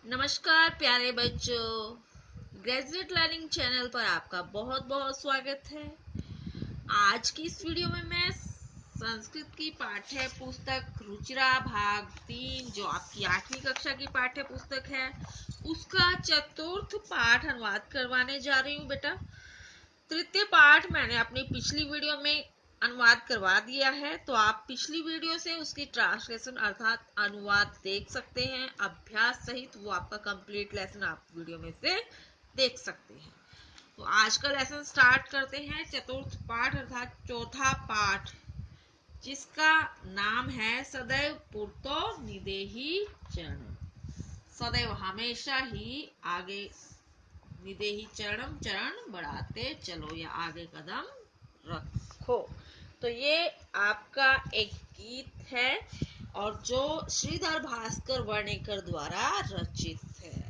नमस्कार प्यारे बच्चों, ग्रेजुएट लर्निंग चैनल पर आपका बहुत बहुत स्वागत है। आज की इस वीडियो में मैं संस्कृत की पाठ्य पुस्तक रुचिरा भाग 3 जो आपकी 8वीं कक्षा की पाठ्य पुस्तक है उसका चतुर्थ पाठ अनुवाद करवाने जा रही हूँ बेटा। तृतीय पाठ मैंने अपनी पिछली वीडियो में अनुवाद करवा दिया है, तो आप पिछली वीडियो से उसकी ट्रांसलेशन अर्थात अनुवाद देख सकते हैं। अभ्यास सहित वो आपका कंप्लीट लेसन आप वीडियो में से देख सकते हैं। तो आज का लेसन स्टार्ट करते हैं। चतुर्थ पाठ अर्थात चौथा पाठ, जिसका नाम है सदैव पूर्तो निदेही चरण। सदैव हमेशा ही आगे निदेही चरणम, चरण बढ़ाते चलो या आगे कदम रखो। तो ये आपका एक गीत है और जो श्रीधर भास्कर वर्णेकर द्वारा रचित है।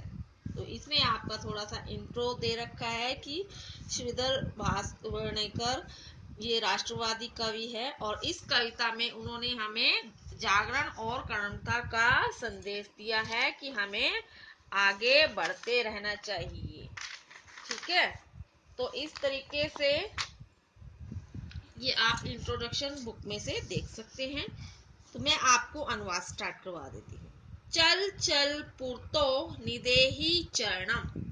तो इसमें आपका थोड़ा सा इंट्रो दे रखा है कि श्रीधर भास्कर वर्णेकर ये राष्ट्रवादी कवि है और इस कविता में उन्होंने हमें जागरण और कर्मठता का संदेश दिया है कि हमें आगे बढ़ते रहना चाहिए। ठीक है, तो इस तरीके से ये आप इंट्रोडक्शन बुक में से देख सकते हैं। तो मैं आपको अनुवाद स्टार्ट करवा देती हूँ। चल चल पूर्तो निदेही चरणम।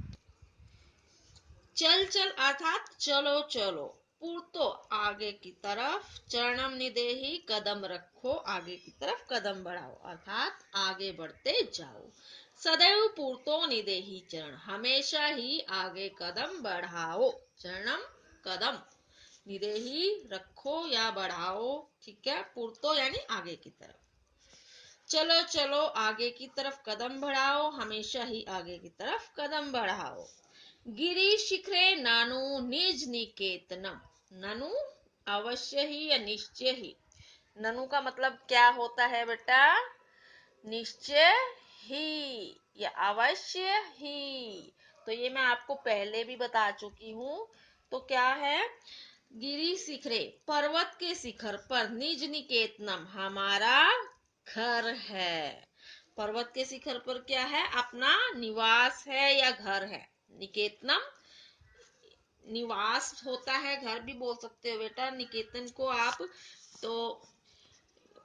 चल चल अर्थात चलो चलो, पूर्तो आगे की तरफ, चरणम निदेही कदम रखो, आगे की तरफ कदम बढ़ाओ अर्थात आगे बढ़ते जाओ। सदैव पूर्तो निदेही चरण, हमेशा ही आगे कदम बढ़ाओ। चरणम कदम, निदेही रखो या बढ़ाओ। ठीक है, पूर्तो यानी आगे की तरफ। चलो चलो आगे की तरफ कदम बढ़ाओ, हमेशा ही आगे की तरफ कदम बढ़ाओ। गिरी शिखरे नानु निज निकेतनम। ननु अवश्य ही या निश्चय ही। ननु का मतलब क्या होता है बेटा? निश्चय ही या अवश्य ही। तो ये मैं आपको पहले भी बता चुकी हूँ। तो क्या है? गिरी शिखरे, पर्वत के शिखर पर, निज निकेतनम, हमारा घर है। पर्वत के शिखर पर क्या है? अपना निवास है या घर है। निकेतनम निवास होता है, घर भी बोल सकते हो बेटा निकेतन को आप। तो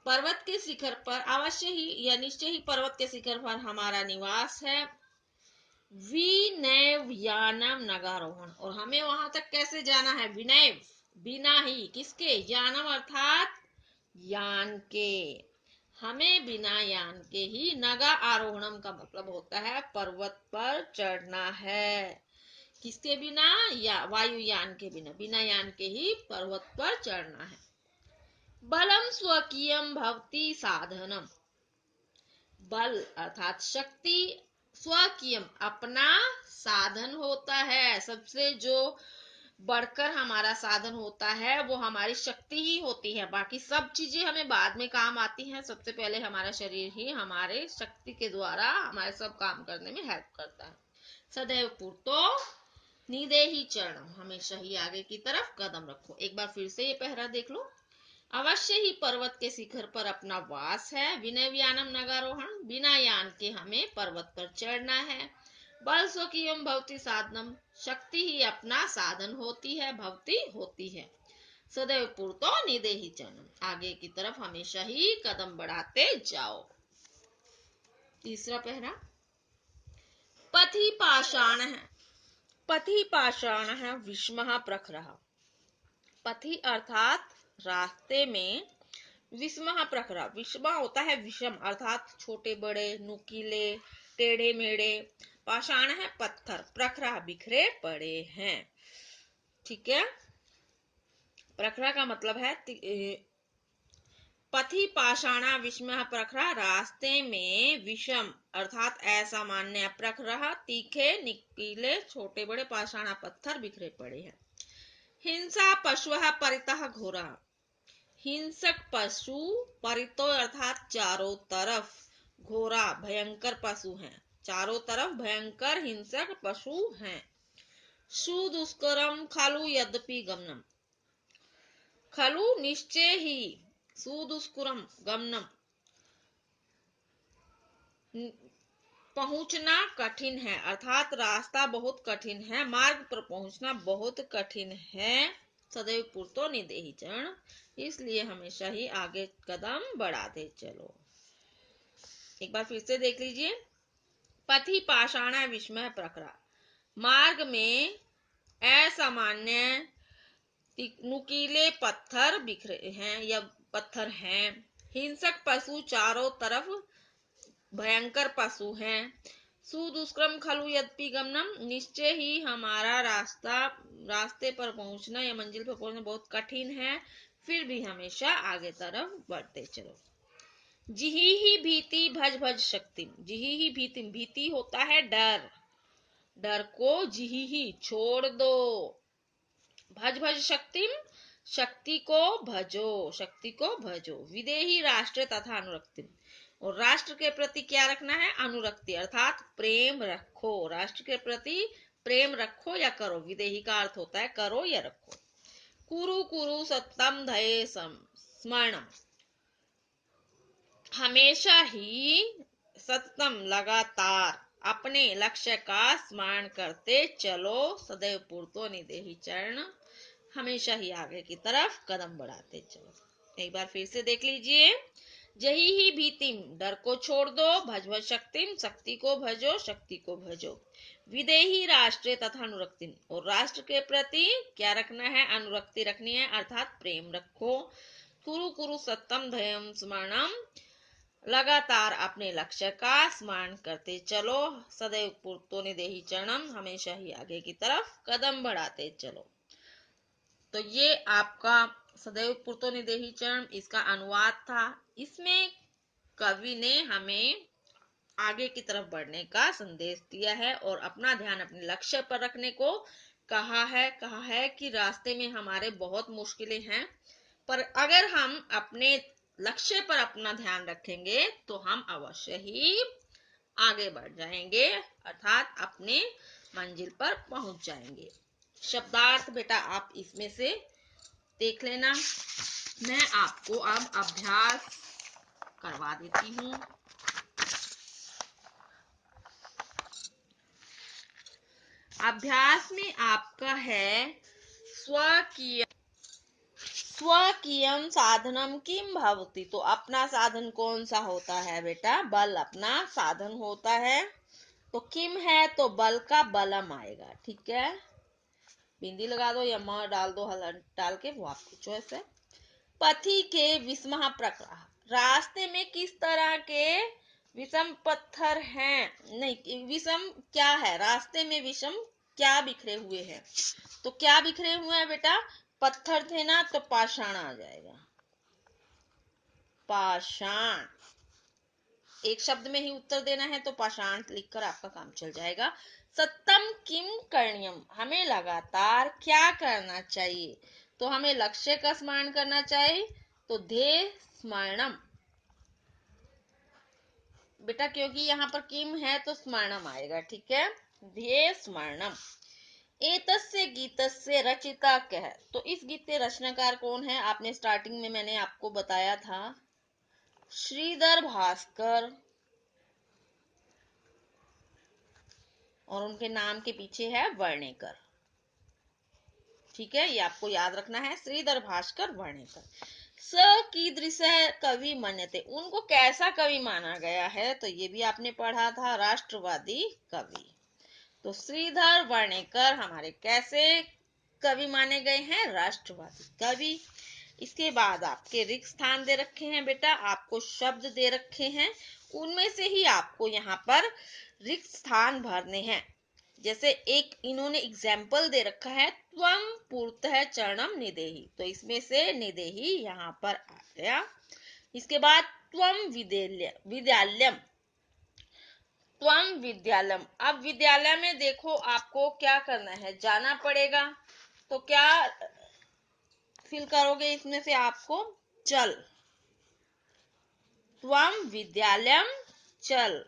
पर्वत के शिखर पर अवश्य ही या निश्चय ही पर्वत के शिखर पर हमारा निवास है। विनैव यानम नगारोहण, और हमें वहां तक कैसे जाना है? विनैव बिना ही, किसके? यानम अर्थात यान के, हमें बिना यान के ही, नगा आरोहणम का मतलब होता है पर्वत पर चढ़ना है। किसके बिना? या वायुयान के बिना, बिना यान के ही पर्वत पर चढ़ना है। बलम स्वकीयम भवती साधनम, बल अर्थात शक्ति, स्वकीयम अपना साधन होता है। सबसे जो बढ़कर हमारा साधन होता है वो हमारी शक्ति ही होती है। बाकी सब चीजें हमें बाद में काम आती हैं। सबसे पहले हमारा शरीर ही हमारे शक्ति के द्वारा हमारे सब काम करने में हेल्प करता है। सदैव पूर्तो निदेही चरणम, हमेशा ही आगे की तरफ कदम रखो। एक बार फिर से ये पहरा देख लो। अवश्य ही पर्वत के शिखर पर अपना वास है। विनयव्यानम नगारोहण, बिना यान के हमें पर्वत पर चढ़ना है। बल स्वकीयम भवती साधनम, शक्ति ही अपना साधन होती है, भवती होती है। सदैव पूर्तो निदेही चरणम, आगे की तरफ हमेशा ही कदम बढ़ाते जाओ। तीसरा पहरा, पथि पाषाण है। पथि पाषाण है विषमः प्रखरः। पथि अर्थात रास्ते में, विषमः प्रखरः, विषमा होता है विषम अर्थात छोटे बड़े, नुकीले, टेढ़े मेढ़े। पाषाण है पत्थर, प्रखरः बिखरे पड़े हैं। ठीक है, प्रखरा का मतलब है पथि पाषाणा विषमः प्रखरा, रास्ते में विषम अर्थात असामान्य, प्रखरः तीखे निकीले छोटे बड़े, पाषाणा पत्थर बिखरे पड़े हैं। हिंसा पशुः परितः घोरः, हिंसक पशु, परितो अर्थात चारों तरफ, घोरा भयंकर पशु हैं, चारों तरफ भयंकर हिंसक पशु हैं। सुदुष्करम खलु यद्यपि गमनम, खलु निश्चय ही, सुदुष्करम गमनम पहुंचना कठिन है, अर्थात रास्ता बहुत कठिन है, मार्ग पर पहुंचना बहुत कठिन है। सदैव पूर्तो निदेहि चरण, इसलिए हमेशा ही आगे कदम बढ़ाते चलो। एक बार फिर से देख लीजिए। पथि पाषाण विस्मय प्रकरा, मार्ग में असामान्य नुकीले पत्थर बिखरे हैं या पत्थर हैं। हिंसक पशु चारों तरफ भयंकर पशु हैं। सुदुष्कर्म खलु यद्यपि गमनम, निश्चय ही हमारा रास्ते पर पहुंचना या मंजिल पर पहुंचना बहुत कठिन है, फिर भी हमेशा आगे तरफ बढ़ते चलो। जिही ही भीति भज भज शक्ति, जिही ही भीति, भीति होता है डर, डर को जिही ही छोड़ दो। भज भज शक्तिम, शक्ति को भजो, शक्ति को भजो। विदेही राष्ट्र तथा अनुरक्ति, और राष्ट्र के प्रति क्या रखना है? अनुरक्ति, अर्थात प्रेम रखो। राष्ट्र के प्रति प्रेम रखो या करो। विदेही का अर्थ होता है करो या रखो। कुरु कुरु सत्यम धये स्मरणम, हमेशा ही सततम लगातार अपने लक्ष्य का स्मरण करते चलो। सदैव पूर्तो निदेहि चरण, हमेशा ही आगे की तरफ कदम बढ़ाते चलो। एक बार फिर से देख लीजिए। जही ही भीतिम, डर को छोड़ दो। भज भज शक्तिम, शक्ति को भजो, शक्ति को भजो। विदेही राष्ट्र तथा अनुरक्ति, और राष्ट्र के प्रति क्या रखना है? अनुरक्ति रखनी है, अर्थात प्रेम रखो। कुरु कुरु सत्यम धयम स्मरणम, लगातार अपने लक्ष्य का स्मरण करते चलो। सदैव पूर्तो निदेहि चरणम, हमेशा ही आगे की तरफ कदम बढ़ाते चलो। तो ये आपका सदैव पूर्तो निदेहि चरण, इसका अनुवाद था। इसमें कवि ने हमें आगे की तरफ बढ़ने का संदेश दिया है और अपना ध्यान अपने लक्ष्य पर रखने को कहा है कि रास्ते में हमारे बहुत मुश्किलें हैं, पर अगर हम अपने लक्ष्य पर अपना ध्यान रखेंगे तो हम अवश्य ही आगे बढ़ जाएंगे, अर्थात अपने मंजिल पर पहुंच जाएंगे। शब्दार्थ बेटा आप इसमें से देख लेना। मैं आपको अब अभ्यास करवा देती हूँ। अभ्यास में आपका है स्वकीयम साधनम किम भवति। तो अपना साधन कौन सा होता है बेटा? बल अपना साधन होता है। तो किम है तो बल का बलम आएगा, ठीक है। बिंदी लगा दो या म डाल दो, हल डाल के, वो आपकी चॉइस है। पथि के विषम प्रकरा, रास्ते में किस तरह के विषम पत्थर हैं? नहीं, विषम क्या है? रास्ते में विषम क्या बिखरे हुए हैं? तो क्या बिखरे हुए हैं बेटा? पत्थर थे ना, तो पाषाण आ जाएगा। पाषाण, एक शब्द में ही उत्तर देना है तो पाषाण लिखकर आपका काम चल जाएगा। सत्यम किम करणीयम, हमें लगातार क्या करना चाहिए? तो हमें लक्ष्य का स्मरण करना चाहिए, तो ध्येय स्मरणम बेटा, क्योंकि यहाँ पर किम है तो स्मरणम आएगा, ठीक है। ध्येय स्मरणम। एतस्य गीतस्य रचिता कह, तो इस गीत के रचनाकार कौन है? आपने स्टार्टिंग में मैंने आपको बताया था, श्रीधर भास्कर, और उनके नाम के पीछे है वर्णेकर, ठीक है। ये आपको याद रखना है, श्रीधर भास्कर वर्णेकर। स कीदृश कवि मन्यते, उनको कैसा कवि माना गया है? तो ये भी आपने पढ़ा था, राष्ट्रवादी कवि। तो श्रीधर वर्णेकर हमारे कैसे कवि माने गए हैं? राष्ट्रवादी कवि। इसके बाद आपके रिक्त स्थान दे रखे हैं बेटा, आपको शब्द दे रखे हैं, उनमें से ही आपको यहाँ पर रिक्त स्थान भरने हैं। जैसे एक इन्होंने एग्जाम्पल दे रखा है, त्वम पूर्तः चरणम निदेहि, तो इसमें से निदेहि यहाँ पर आ गया। इसके बाद त्वम विद्यालयम, त्वम विद्यालयम। अब विद्यालय में देखो आपको क्या करना है, जाना पड़ेगा। तो क्या फिल करोगे इसमें से? आपको चल, त्वम विद्यालयम चल।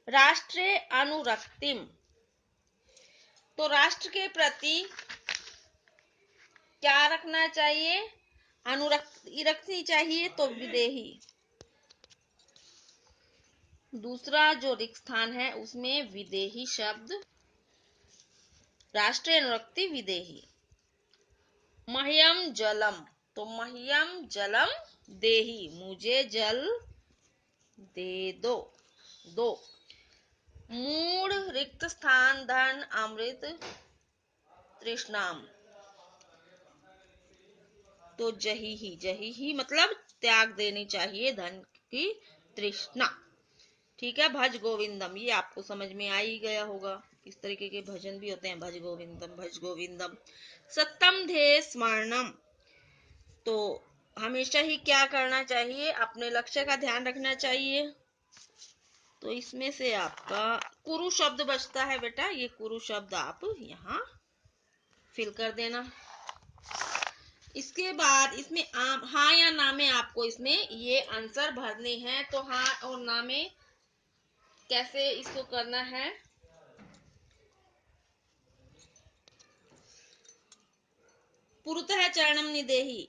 राष्ट्रे अनुरक्तिम, तो राष्ट्र के प्रति क्या रखना चाहिए? अनुरक्ति रखनी चाहिए, तो विदेही। दूसरा जो रिक्त स्थान है उसमें विदेही शब्द, राष्ट्रीय अनुरक्ति विदेही। मह्यम जलम, तो मह्यम जलम देही, मुझे जल दे दो, दो। मूढ़ रिक्त स्थान धन अमृत तृष्णाम, तो जही ही मतलब त्याग देनी चाहिए धन की तृष्णा। ठीक है। भज गोविंदम, ये आपको समझ में आ ही गया होगा। इस तरीके के भजन भी होते हैं, भज गोविंदम भज गोविंदम। सत्यम ध्येय स्मरणम, तो हमेशा ही क्या करना चाहिए, अपने लक्ष्य का ध्यान रखना चाहिए। तो इसमें से आपका कुरु शब्द बचता है बेटा, ये कुरु शब्द आप यहाँ फिल कर देना। इसके बाद इसमें हाँ या ना में आपको इसमें ये आंसर भरने हैं। तो हाँ और ना में कैसे इसको करना है, पुरुतः चरणम निदेही,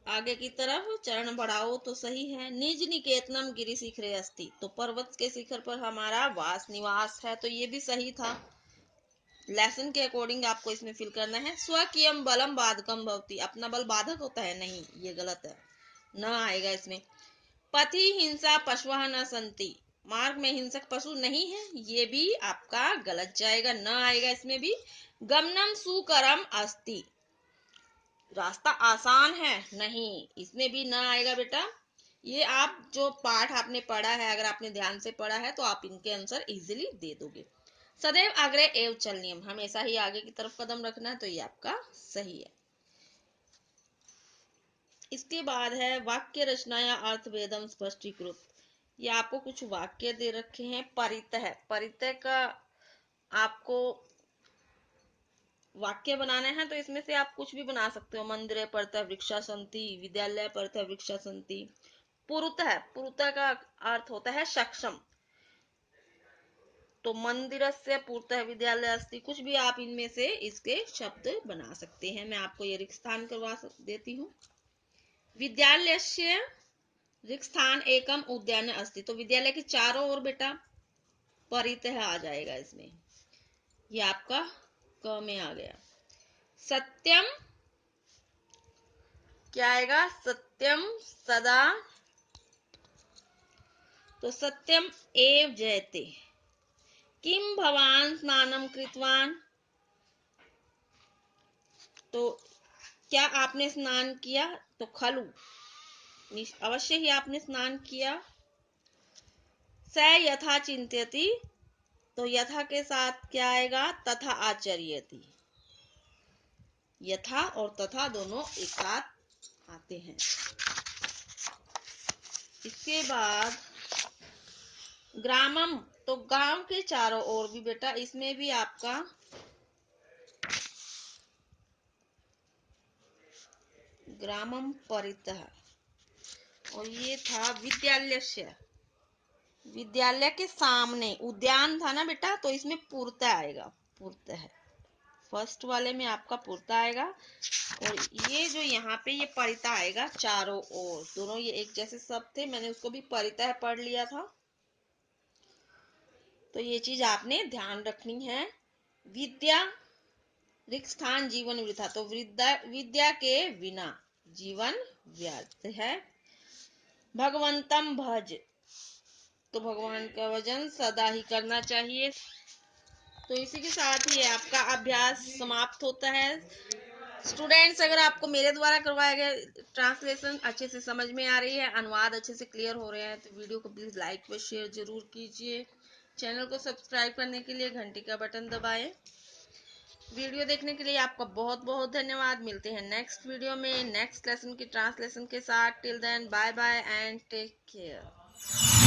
आगे की तरफ चरण बढ़ाओ तो सही है। निज निकेतनम गिरि शिखरे अस्ति, तो पर्वत के शिखर पर हमारा वास निवास है, तो ये भी सही था। लेसन के अकॉर्डिंग आपको इसमें फिल करना है। स्वकीयम बलम बाधकम भवति, अपना बल बाधक होता है, नहीं ये गलत है, न आएगा इसमें। पथि हिंसा पशुः न संति, मार्ग में हिंसक पशु नहीं है, ये भी आपका गलत जाएगा, न आएगा इसमें भी। गमनम सुकरम अस्ति, रास्ता आसान है, नहीं इसमें भी ना आएगा बेटा। ये आप जो पाठ आपने पढ़ा है, अगर आपने ध्यान से पढ़ा है तो आप इनके आंसर इजीली दे दोगे। सदैव अग्रे एव चलनियम, हमेशा ही आगे की तरफ कदम रखना है, तो ये आपका सही है। इसके बाद है वाक्य रचना या अर्थ भेदम स्पष्टीकृत, ये आपको कुछ वाक्य दे रखे हैं। परितः, परितः का आपको वाक्य बनाना है, तो इसमें से आप कुछ भी बना सकते हो। मंदिरे परतः वृक्षा सन्ति, विद्यालय परतः वृक्षा सन्ति। पुरुतः, पुरुतः का अर्थ होता है सक्षम, तो मंदिरस्य पुरतः विद्यालय अस्ति, कुछ भी आप इनमें से इसके शब्द बना सकते हैं। मैं आपको ये रिक्त स्थान करवा देती हूँ। विद्यालयस्य रिक्त स्थान एकम उद्यान अस्ति, तो विद्यालय के चारों ओर बेटा परितः आ जाएगा इसमें, ये आपका क में आ गया। सत्यम क्या आएगा, सत्यम सदा, तो सत्यम एव जयते। किम भवान स्नानम कृतवान, तो क्या आपने स्नान किया, तो खलु, अवश्य ही आपने स्नान किया। स यथा चिंत्यति, तो यथा के साथ क्या आएगा, तथा आचर्यति, यथा और तथा दोनों एक साथ आते हैं। इसके बाद ग्रामम, तो गांव के चारों ओर भी बेटा, इसमें भी आपका ग्रामम परितः, और ये था विद्यालय, विद्यालय के सामने उद्यान था ना बेटा, तो इसमें पुरता आएगा, पुरता है फर्स्ट वाले में आपका पुरता आएगा। और ये जो यहाँ पे ये परिता आएगा चारों ओर, दोनों ये एक जैसे शब्द थे, मैंने उसको भी परिता पढ़ लिया था, तो ये चीज आपने ध्यान रखनी है। विद्या रिक्त स्थान जीवन वृथा, तो विद्या के बिना जीवन व्यर्थ है। भगवंतम भज, तो भगवान का भजन सदा ही करना चाहिए। तो इसी के साथ ही आपका अभ्यास समाप्त होता है। स्टूडेंट्स, अगर आपको मेरे द्वारा करवाया गया ट्रांसलेशन अच्छे से समझ में आ रही है, अनुवाद अच्छे से क्लियर हो रहे हैं, तो वीडियो को प्लीज लाइक व शेयर जरूर कीजिए। चैनल को सब्सक्राइब करने के लिए घंटी का बटन दबाएं। वीडियो देखने के लिए आपका बहुत बहुत धन्यवाद। मिलते हैं नेक्स्ट वीडियो में नेक्स्ट लेसन की ट्रांसलेशन के साथ। Till then bye bye and take care.